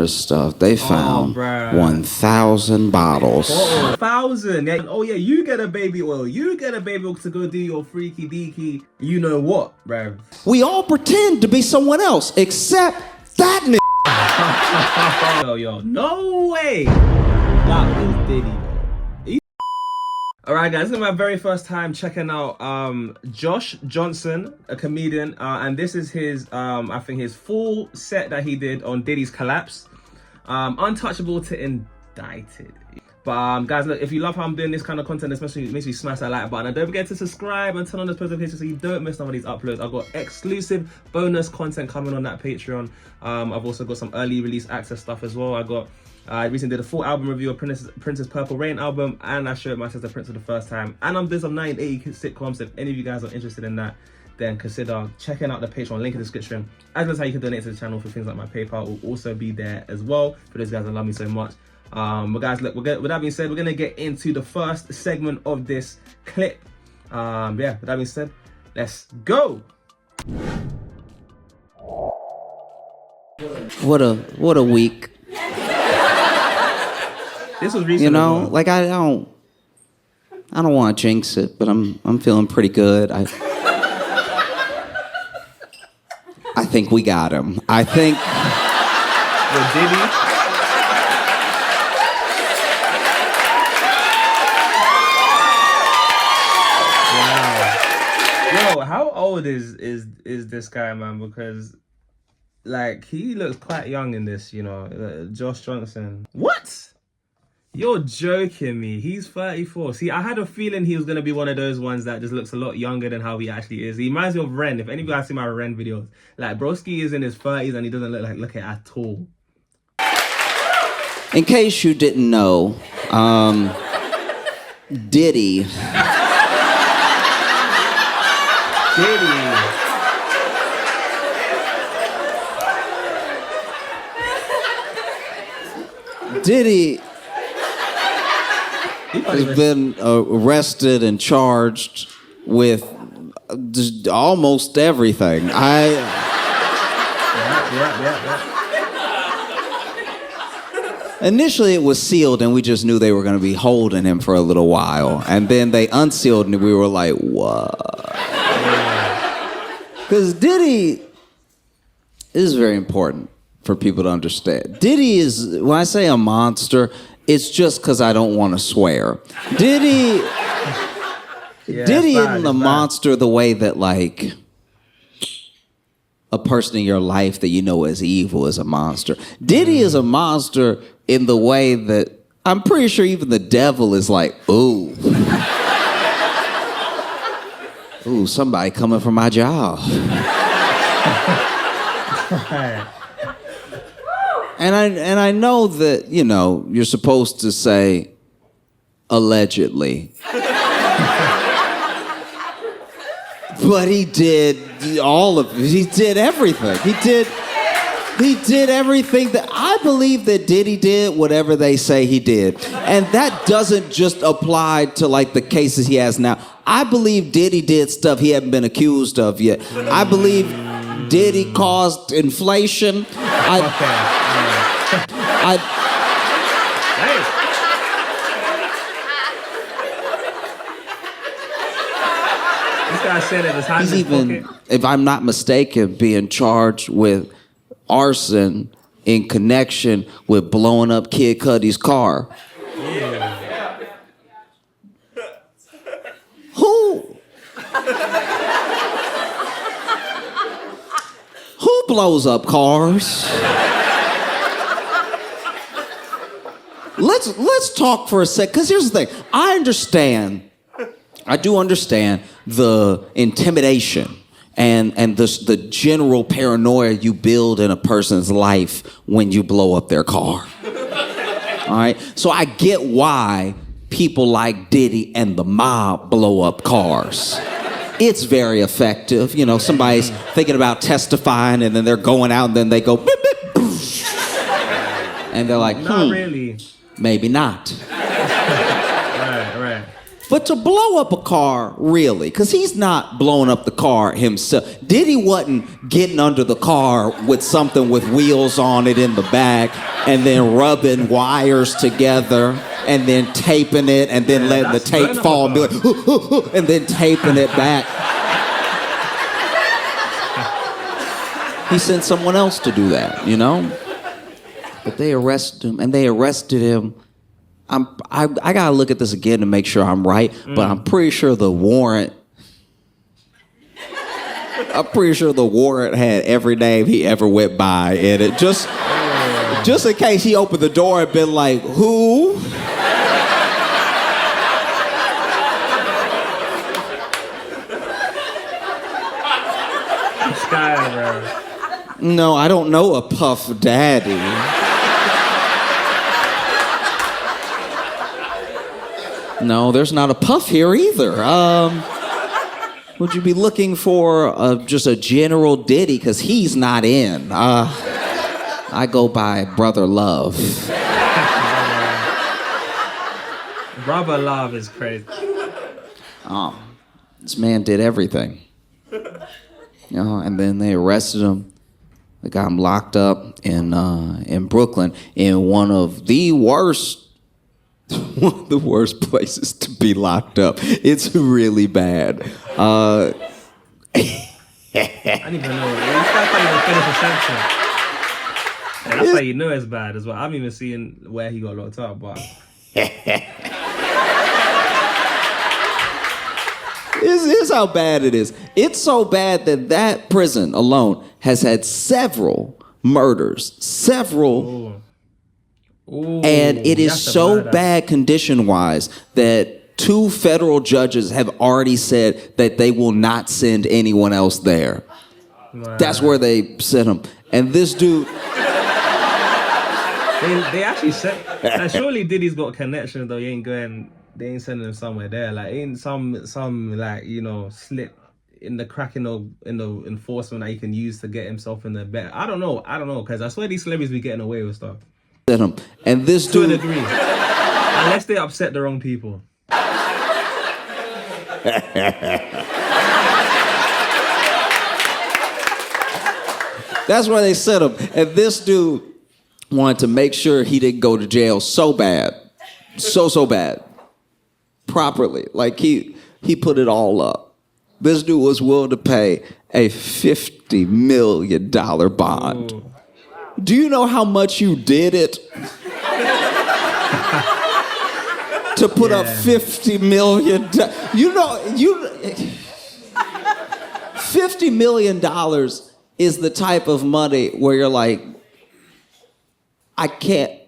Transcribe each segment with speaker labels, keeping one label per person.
Speaker 1: generous stuff. They found 1,000 bottles.
Speaker 2: 1,000? Yeah. Oh yeah, you get a baby oil. You get a baby oil to go do your freaky deaky. You know what, bruv?
Speaker 1: We all pretend to be someone else, except that nigga.
Speaker 2: Yo, no way. That was Diddy. Alright guys, this is my very first time checking out Josh Johnson, a comedian, and this is his, I think his full set that he did on Diddy's Collapse. Untouchable to Indicted. But guys, look, if you love how I'm doing this kind of content, especially make sure you smash that like button, and don't forget to subscribe and turn on those notifications so you don't miss some of these uploads. I've got exclusive bonus content coming on that Patreon. I've also got some early release access stuff as well. I recently did a full album review of Prince's Purple Rain album, and I showed my sister Prince for the first time. And I'm doing some 1980 sitcoms, so if any of you guys are interested in that, then consider checking out the Patreon, link in the description. As well as how you can donate to the channel for things like my PayPal will also be there as well, for those guys that love me so much. But guys, look, with that being said, we're gonna get into the first segment of this clip. Yeah, with that being said, let's go.
Speaker 1: What a week.
Speaker 2: This was recent.
Speaker 1: You know, like I don't want to jinx it, but I'm feeling pretty good. I think we got him. I think.
Speaker 2: With Diddy. Wow. Yo, how old is this guy, man? Because like he looks quite young in this, you know, Josh Johnson. What? You're joking me. He's 34. See, I had a feeling he was going to be one of those ones that just looks a lot younger than how he actually is. He reminds me of Ren. If any of you guys see my Ren videos, like broski is in his 30s and he doesn't look it at all.
Speaker 1: In case you didn't know, Diddy. Diddy has been arrested and charged with just almost everything. Initially, it was sealed, and we just knew they were going to be holding him for a little while. And then they unsealed, and we were like, what? Because Diddy is very important for people to understand. Diddy is, when I say a monster, it's just because I don't want to swear. Diddy isn't a monster the way that, like, a person in your life that you know is evil is a monster. Diddy is a monster in the way that I'm pretty sure even the devil is like, ooh. Ooh, somebody coming for my job. And I know that, you know, you're supposed to say allegedly. But he did all of it. He did everything. He did everything that I believe that Diddy did whatever they say he did. And that doesn't just apply to like the cases he has now. I believe Diddy did stuff he hadn't been accused of yet. I believe Diddy caused inflation. He's even, if I'm not mistaken, being charged with arson in connection with blowing up Kid Cudi's car. Yeah. Who blows up cars? Let's talk for a sec, because here's the thing. I do understand the intimidation and the general paranoia you build in a person's life when you blow up their car. All right? So I get why people like Diddy and the mob blow up cars. It's very effective. You know, somebody's thinking about testifying and then they're going out and then they go, beep, beep, boosh. And they're like,
Speaker 2: not really.
Speaker 1: Maybe not.
Speaker 2: Right.
Speaker 1: But to blow up a car, really, because he's not blowing up the car himself. Diddy wasn't getting under the car with something with wheels on it in the back and then rubbing wires together and then taping it and then letting the tape fall and be like, and then taping it back. He sent someone else to do that, you know? But they arrested him, and they arrested him. I gotta look at this again to make sure I'm right, but I'm pretty sure the warrant had every name he ever went by in it. Just in case he opened the door and been like, who?
Speaker 2: This guy, bro.
Speaker 1: No, I don't know a Puff Daddy. No, there's not a Puff here either. Would you be looking for just a general Diddy? Because he's not in. I go by Brother Love.
Speaker 2: Brother Love is crazy.
Speaker 1: This man did everything. You know, and then they arrested him. They got him locked up in Brooklyn in one of the worst places to be locked up. It's really bad.
Speaker 2: I didn't even know. This guy can't even finish a sentence. And that's how you know it's bad as well. I'm even seeing where he got locked up, but
Speaker 1: Here's how bad it is. It's so bad that prison alone has had several murders. Several. Ooh, and it is so bad condition-wise that 2 federal judges have already said that they will not send anyone else there. Wow. That's where they sent him. And this dude...
Speaker 2: They actually said... Like, surely Diddy's got connections, though. He ain't going... They ain't sending him somewhere there. Like, ain't some like, you know, slip in the crack in the enforcement that he can use to get himself in the bed. I don't know, because I swear these celebrities be getting away with stuff.
Speaker 1: Him. And this dude...
Speaker 2: To a degree. Unless they upset the wrong people.
Speaker 1: That's why they sent him. And this dude wanted to make sure he didn't go to jail so bad. So bad. Properly. Like, he put it all up. This dude was willing to pay a $50 million bond. Ooh. Do you know how much you did it? To put up $50 million. $50 million is the type of money where you're like, I can't,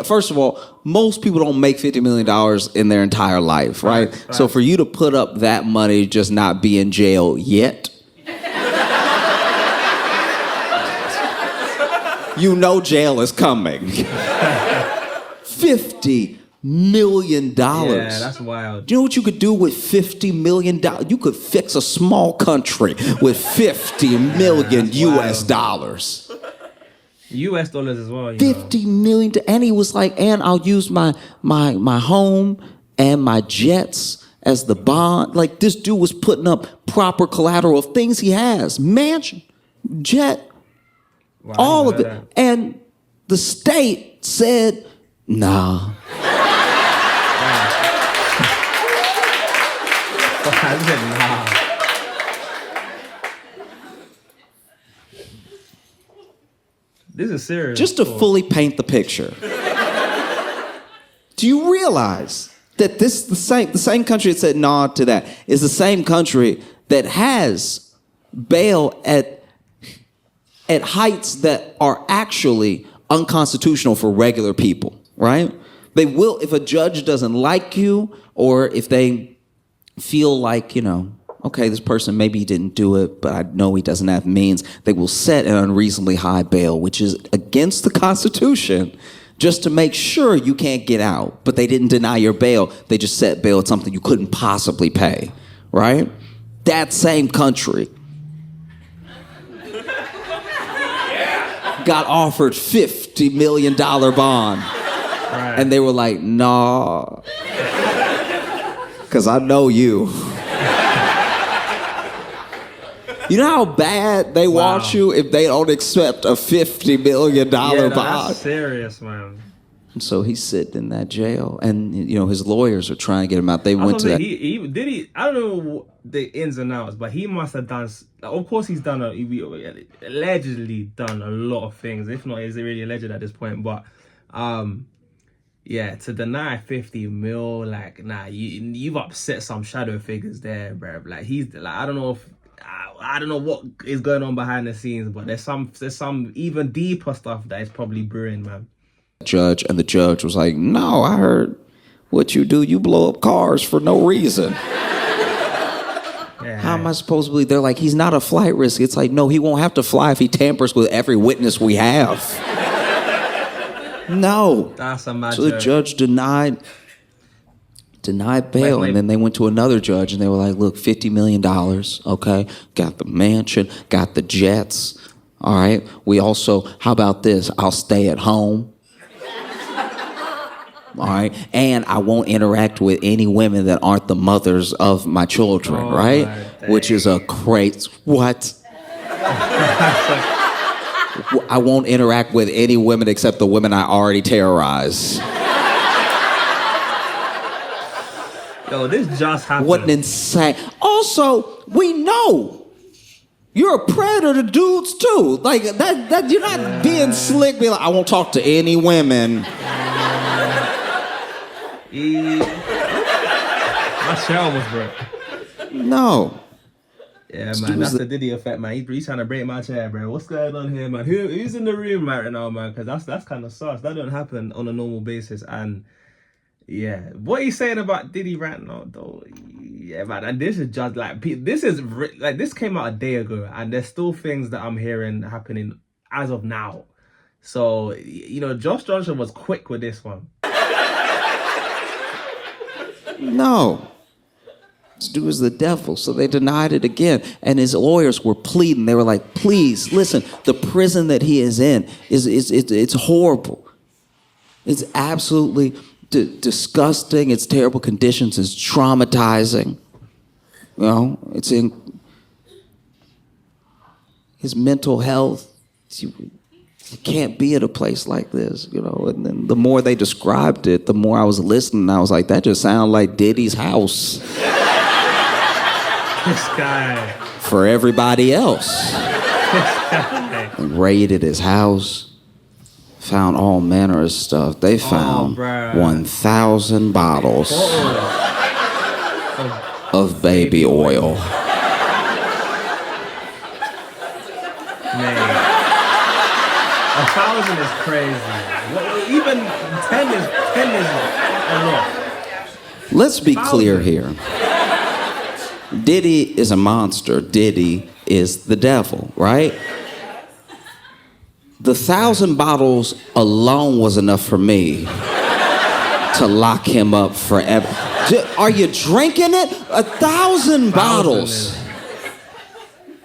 Speaker 1: first of all, most people don't make $50 million in their entire life, right? So for you to put up that money, just not be in jail yet, you know jail is coming. $50 million.
Speaker 2: Yeah, that's wild.
Speaker 1: Do you know what you could do with $50 million? You could fix a small country with $50 million US dollars.
Speaker 2: US dollars as well.
Speaker 1: $50 million. And he was like, and I'll use my home and my jets as the bond. Like, this dude was putting up proper collateral of things he has. Mansion, jet, wow, all of it. That. And the state said, nah.
Speaker 2: I said nah. This is serious.
Speaker 1: Just to fully paint the picture. Do you realize that the same country that said nah to that is the same country that has bail at heights that are actually unconstitutional for regular people, right? They will, if a judge doesn't like you, or if they feel like, you know, okay, this person maybe didn't do it, but I know he doesn't have means, they will set an unreasonably high bail, which is against the Constitution, just to make sure you can't get out. But they didn't deny your bail. They just set bail at something you couldn't possibly pay, right? That same country got offered $50 million bond. Right. And they were like, nah. Because I know you. You know how bad they want you if they don't accept a $50 million bond?
Speaker 2: That's serious, man.
Speaker 1: So he's sitting in that jail, and you know his lawyers are trying to get him out. They went to that.
Speaker 2: Diddy. I don't know the ins and outs, but he must have done. Of course, he's done allegedly done a lot of things. If not, is it really alleged at this point? But yeah, to deny 50 mil, like, nah, you've upset some shadow figures there, bro. Like he's like, I don't know what is going on behind the scenes, but there's some even deeper stuff that is probably brewing, man.
Speaker 1: Judge, and the judge was like, no, I heard what you do. You blow up cars for no reason. How am I supposed to believe? They're like, he's not a flight risk. It's like, no, he won't have to fly if he tampers with every witness we have. No.
Speaker 2: That's a mad
Speaker 1: So the judge denied bail, and then they went to another judge, and they were like, look, $50 million, okay? Got the mansion, got the jets, all right? We also, how about this? I'll stay at home. All right, and I won't interact with any women that aren't the mothers of my children, right? Which is a crazy, what? I won't interact with any women except the women I already terrorize.
Speaker 2: Yo, this just happened.
Speaker 1: What an insane. Also, we know you're a predator to dudes too. Like that you're not being slick, be like, I won't talk to any women.
Speaker 2: My shell was broke.
Speaker 1: No.
Speaker 2: Yeah, man, that's the Diddy effect, man. He's trying to break my chair, bro. What's going on here, man? Who's in the room right now, man? Because that's kind of sus. That don't happen on a normal basis. And yeah, what he's saying about Diddy right now, though, yeah, man. And this is just like this came out a day ago, and there's still things that I'm hearing happening as of now. So you know, Josh Johnson was quick with this one.
Speaker 1: No. This dude is the devil. So they denied it again. And his lawyers were pleading. They were like, please, listen, the prison that he is in, it's horrible. It's absolutely disgusting. It's terrible conditions. It's traumatizing. You know, it's in his mental health. You can't be at a place like this, you know. And then the more they described it, the more I was listening. I was like, that just sounds like Diddy's house.
Speaker 2: This guy.
Speaker 1: For everybody else. Raided his house. Found all manner of stuff. They found 1,000 bottles of baby oil.
Speaker 2: Man. 1,000 is crazy. Even 10 is enough.
Speaker 1: Let's be clear here. Diddy is a monster. Diddy is the devil, right? The 1,000 bottles alone was enough for me to lock him up forever. Are you drinking it? 1,000 bottles.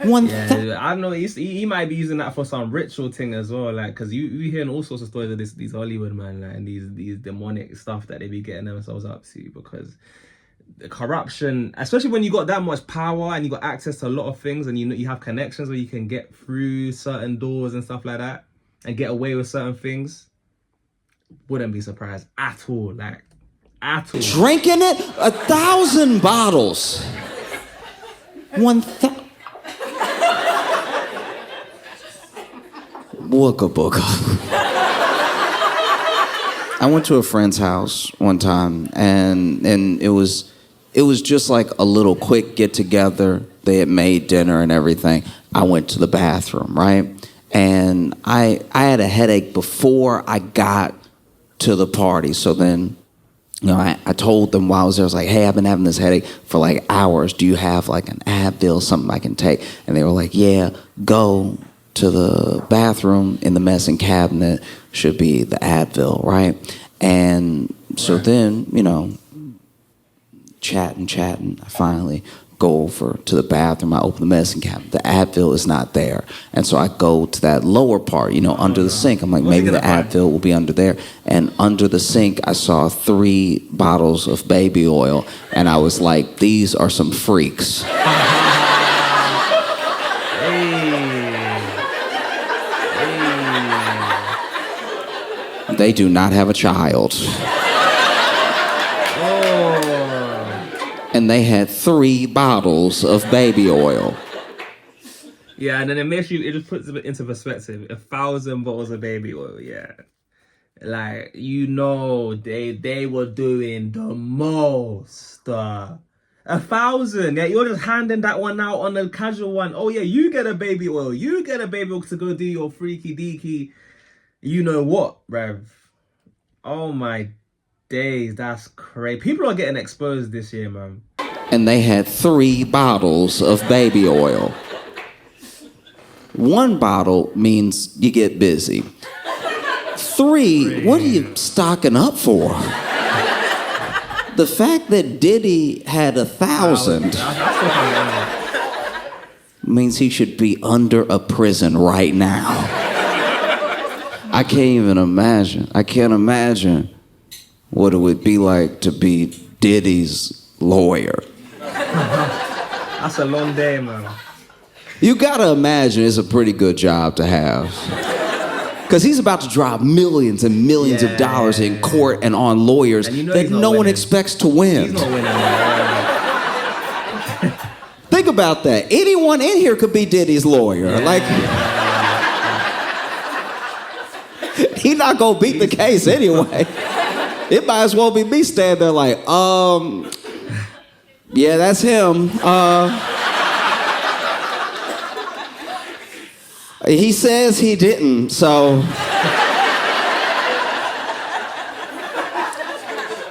Speaker 2: Yeah, I don't know. He might be using that for some ritual thing as well, like, because you hearing all sorts of stories of these Hollywood man, like, and these demonic stuff that they be getting themselves up to, because the corruption, especially when you got that much power and you got access to a lot of things, and you have connections where you can get through certain doors and stuff like that and get away with certain things. Wouldn't be surprised at all, like, at all.
Speaker 1: Drinking it? 1,000 bottles. 1,000. Wooka booka. I went to a friend's house one time, and it was just like a little quick get together. They had made dinner and everything. I went to the bathroom, right? And I had a headache before I got to the party. So then, you know, I told them while I was there, I was like, hey, I've been having this headache for like hours. Do you have like an Advil, something I can take? And they were like, yeah, go to the bathroom in the medicine cabinet should be the Advil, right? And so then, you know, chatting, I finally go over to the bathroom. I open the medicine cabinet. The Advil is not there. And so I go to that lower part, under the sink. I'm like, maybe the Advil will be under there. And under the sink, I saw 3 bottles of baby oil. And I was like, these are some freaks. They do not have a child. And they had 3 bottles of baby oil.
Speaker 2: Yeah, and then it just puts it into perspective. 1,000 bottles of baby oil, yeah. Like, they were doing the most. 1,000, yeah, you're just handing that one out on a casual one. Oh yeah, you get a baby oil. You get a baby oil to go do your freaky deaky. You know what, bruv? Oh my days, that's crazy. People are getting exposed this year, man.
Speaker 1: And they had 3 bottles of baby oil. 1 bottle means you get busy. 3, what are you stocking up for? The fact that Diddy had 1,000 means he should be under a prison right now. I can't even imagine. I can't imagine what it would be like to be Diddy's lawyer.
Speaker 2: That's a long day, man.
Speaker 1: You gotta imagine it's a pretty good job to have. Because he's about to drop millions and millions of dollars in court and on lawyers that no one expects to win.
Speaker 2: He's not winning, man.
Speaker 1: Think about that. Anyone in here could be Diddy's lawyer. He's not gonna beat the case anyway. It might as well be me standing there like, yeah, that's him. He says he didn't, so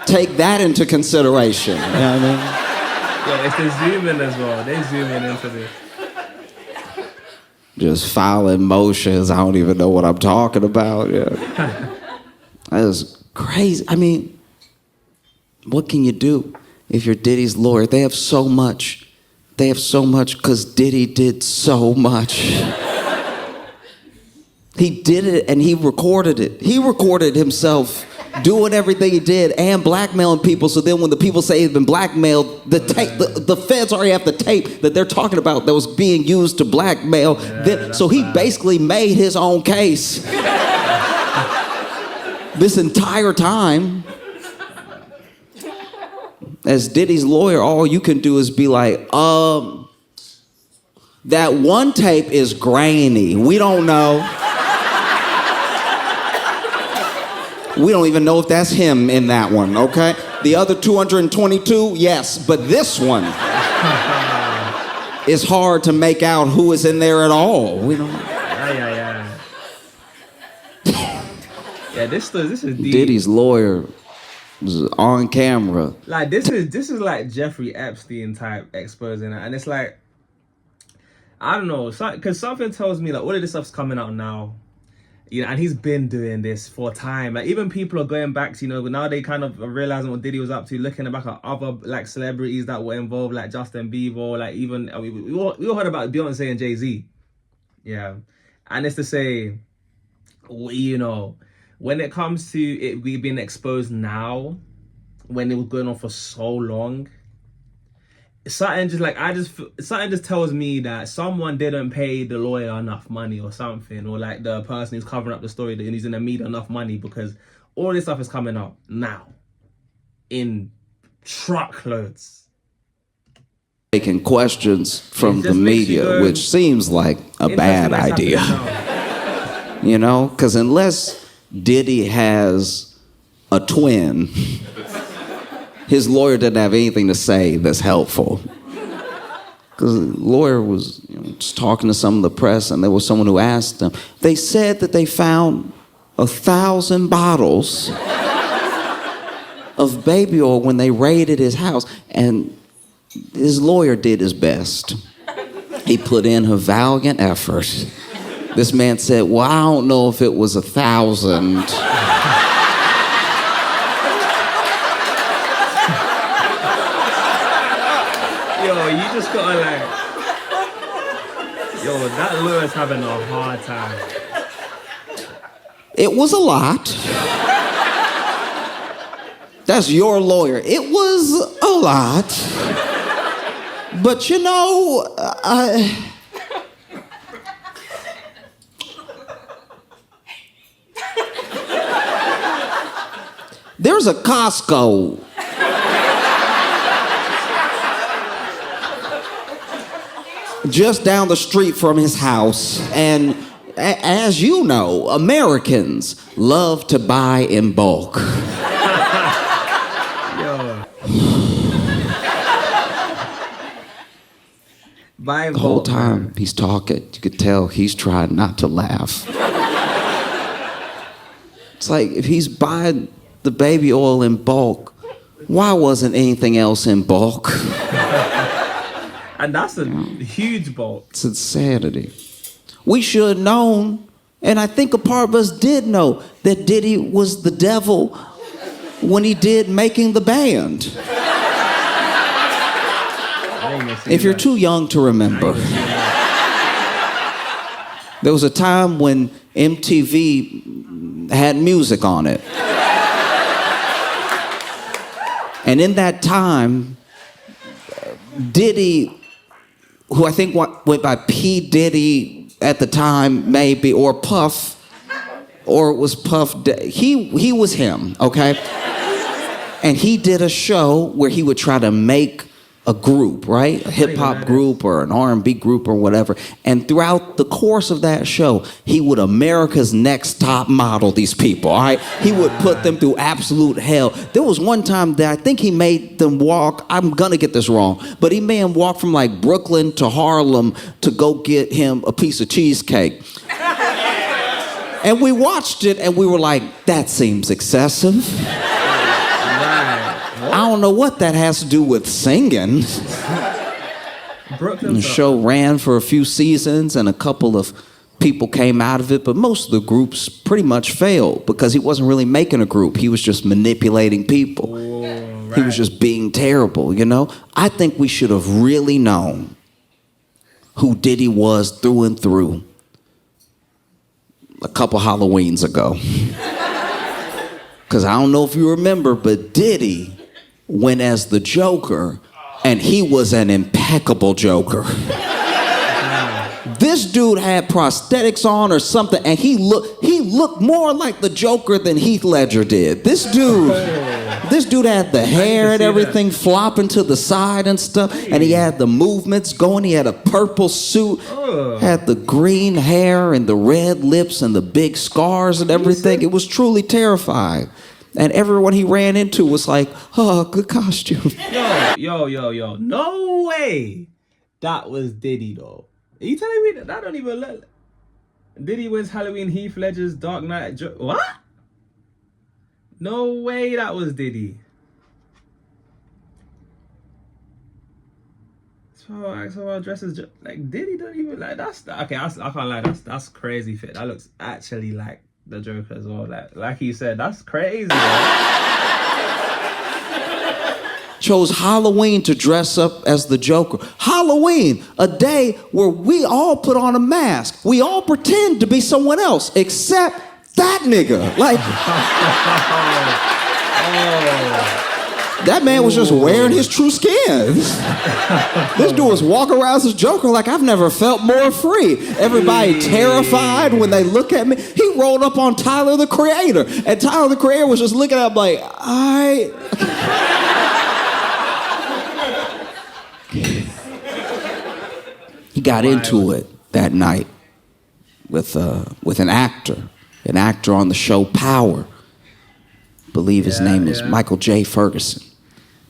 Speaker 1: take that into consideration. You know what I mean?
Speaker 2: Yeah, it's the zoom in as well. They zoom in into this.
Speaker 1: Just filing motions. I don't even know what I'm talking about. Yeah. That is crazy. I mean, what can you do if you're Diddy's lawyer? They have so much. They have so much because Diddy did so much. He did it and he recorded it. He recorded himself doing everything he did and blackmailing people. So then when the people say he's been blackmailed, the feds already have the tape that they're talking about that was being used to blackmail. So he basically made his own case this entire time. As Diddy's lawyer, all you can do is be like, that one tape is grainy. We don't know. We don't even know if that's him in that one, okay? The other 222, yes, but this one is hard to make out who is in there at all. We don't.
Speaker 2: Yeah, this is deep.
Speaker 1: Diddy's lawyer was on camera.
Speaker 2: Like this is like Jeffrey Epstein type exposing it, and it's like, I don't know, because something tells me like all of this stuff's coming out now. And he's been doing this for a time. Like even people are going back to, now they kind of are realizing what Diddy was up to, looking back at other like celebrities that were involved, like Justin Bieber, like even we all heard about Beyonce and Jay-Z. Yeah. And it's to say, when it comes to it being exposed now, when it was going on for so long, something just tells me that someone didn't pay the lawyer enough money or something, or like the person who's covering up the story that he's in the media enough money, because all this stuff is coming out now in truckloads.
Speaker 1: Taking questions from the media, which seems like a bad idea. Because unless Diddy has a twin, his lawyer didn't have anything to say that's helpful. Because the lawyer was just talking to some of the press, and there was someone who asked them. They said that they found 1,000 bottles of baby oil when they raided his house, and his lawyer did his best. He put in a valiant effort. This man said, well, I don't know if it was 1,000.
Speaker 2: just gotta like, yo, that lawyer's having a hard time.
Speaker 1: It was a lot. That's your lawyer. It was a lot. But you know, there's a Costco just down the street from his house, and as you know, Americans love to buy in bulk.
Speaker 2: The
Speaker 1: whole time he's talking, you could tell he's trying not to laugh. It's like, if he's buying the baby oil in bulk, why wasn't anything else in bulk?
Speaker 2: And that's a huge bulk.
Speaker 1: It's insanity. We should have known, and I think a part of us did know, that Diddy was the devil when he did Making the Band. If you're too young to remember, there was a time when MTV had music on it. And in that time, Diddy, who I think went by P. Diddy at the time, maybe, or Puff, or it was Puff, he was him, okay? And he did a show where he would try to make a group, right? A hip-hop group or an R&B group or whatever. And throughout the course of that show, he would America's Next Top Model these people, all right? He would put them through absolute hell. There was one time that I think he made them walk, I'm gonna get this wrong, but he made them walk from like Brooklyn to Harlem to go get him a piece of cheesecake. And we watched it and we were like, that seems excessive. I don't know what that has to do with singing. The show ran for a few seasons and a couple of people came out of it, but most of the groups pretty much failed because he wasn't really making a group. He was just manipulating people. Right. He was just being terrible, you know? I think we should have really known who Diddy was through and through a couple Halloweens ago. Because I don't know if you remember, but Diddy went as the Joker, and he was an impeccable Joker. This dude had prosthetics on or something, and he looked more like the Joker than Heath Ledger did. This dude had the hair and everything flopping to the side and stuff, and he had the movements going. He had a purple suit, had the green hair and the red lips and the big scars and everything. It was truly terrifying. And everyone he ran into was like, oh, good costume.
Speaker 2: Yo. No way that was Diddy, though. Are you telling me that don't even look? Diddy wins Halloween, Heath Ledger's Dark Knight. What? No way that was Diddy. So dresses like Diddy don't even like that's okay. I can't lie. That's crazy fit. That looks actually like the Joker as well. Like he said, that's crazy.
Speaker 1: Chose Halloween to dress up as the Joker. Halloween, a day where we all put on a mask. We all pretend to be someone else, except that nigga. Like, that man was just wearing his true skin. This dude was walking around as a Joker like I've never felt more free. Everybody terrified when they look at me. He rolled up on Tyler, the Creator, and Tyler, the Creator, was just looking at him like, He got into it that night with an actor on the show Power. I believe his name is Michael J. Ferguson.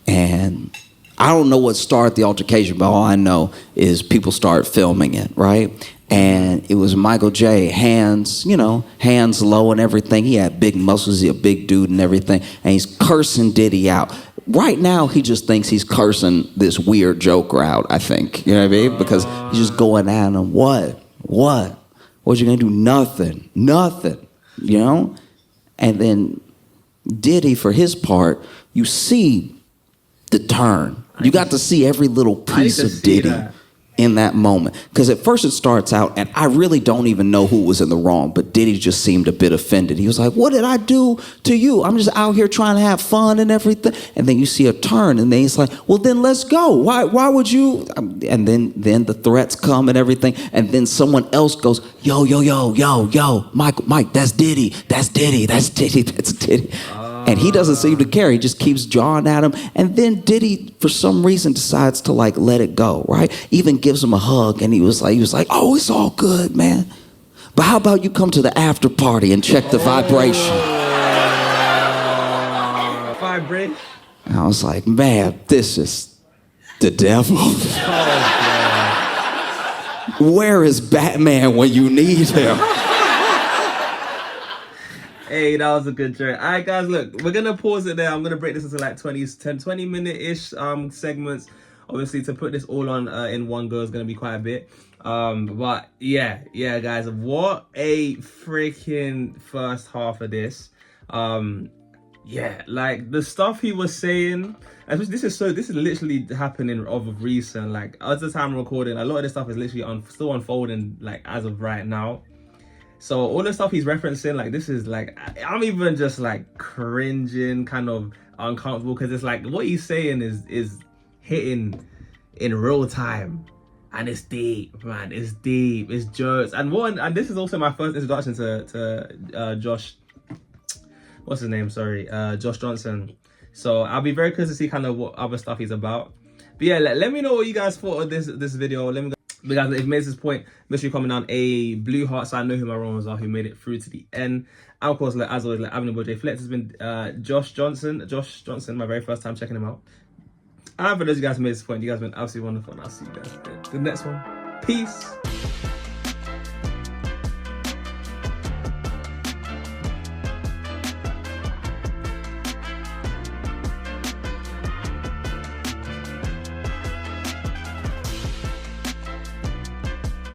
Speaker 1: And I don't know what started the altercation, but all I know is people started filming it, right? And it was Michael J. hands low and everything. He had big muscles, he a big dude and everything. And he's cursing Diddy out. Right now, he just thinks he's cursing this weird Joker out, I think. You know what I mean? Because he's just going at him. What? What you gonna do? Nothing. You know? And then Diddy, for his part, you see the turn You got to see every little piece of Diddy in that moment. Because at first it starts out, and I really don't even know who was in the wrong, but Diddy just seemed a bit offended. He was like, what did I do to you? I'm just out here trying to have fun and everything. And then you see a turn, and then he's like, well, then let's go. Why would you? And then the threats come and everything, and then someone else goes, yo, Mike, that's Diddy, that's Diddy. And he doesn't seem to care. He just keeps jawing at him. And then Diddy, for some reason, decides to like let it go, right? Even gives him a hug. And he was like, oh, it's all good, man. But how about you come to the after party and check the vibration?
Speaker 2: Vibration.
Speaker 1: And I was like, man, this is the devil. Where is Batman when you need him?
Speaker 2: Hey, that was a good joke. All right, guys, look, we're going to pause it there. I'm going to break this into like 20 minute-ish segments. Obviously, to put this all on in one go is going to be quite a bit. But yeah, guys, what a freaking first half of this. Yeah, like the stuff he was saying, this is literally happening of recent. Like, at the time I'm recording, a lot of this stuff is literally still unfolding, like, as of right now. So all the stuff he's referencing, like, this is like, I'm even just like cringing, kind of uncomfortable, because it's like what he's saying is hitting in real time, and it's deep, man. It's deep. It's jokes, and this is also my first introduction to Josh. What's his name? Sorry, Josh Johnson. So I'll be very curious to see kind of what other stuff he's about. But yeah, let me know what you guys thought of this video. Let me. But guys, if you made this point, make sure you comment down a blue heart so I know who my wrongs are, who made it through to the end. And of course, like, as always, like, I'm your boy JayFlex. Has been Josh Johnson, my very first time checking him out. And for those of you guys who made this point, you guys have been absolutely wonderful, and I'll see you guys in the next one. Peace.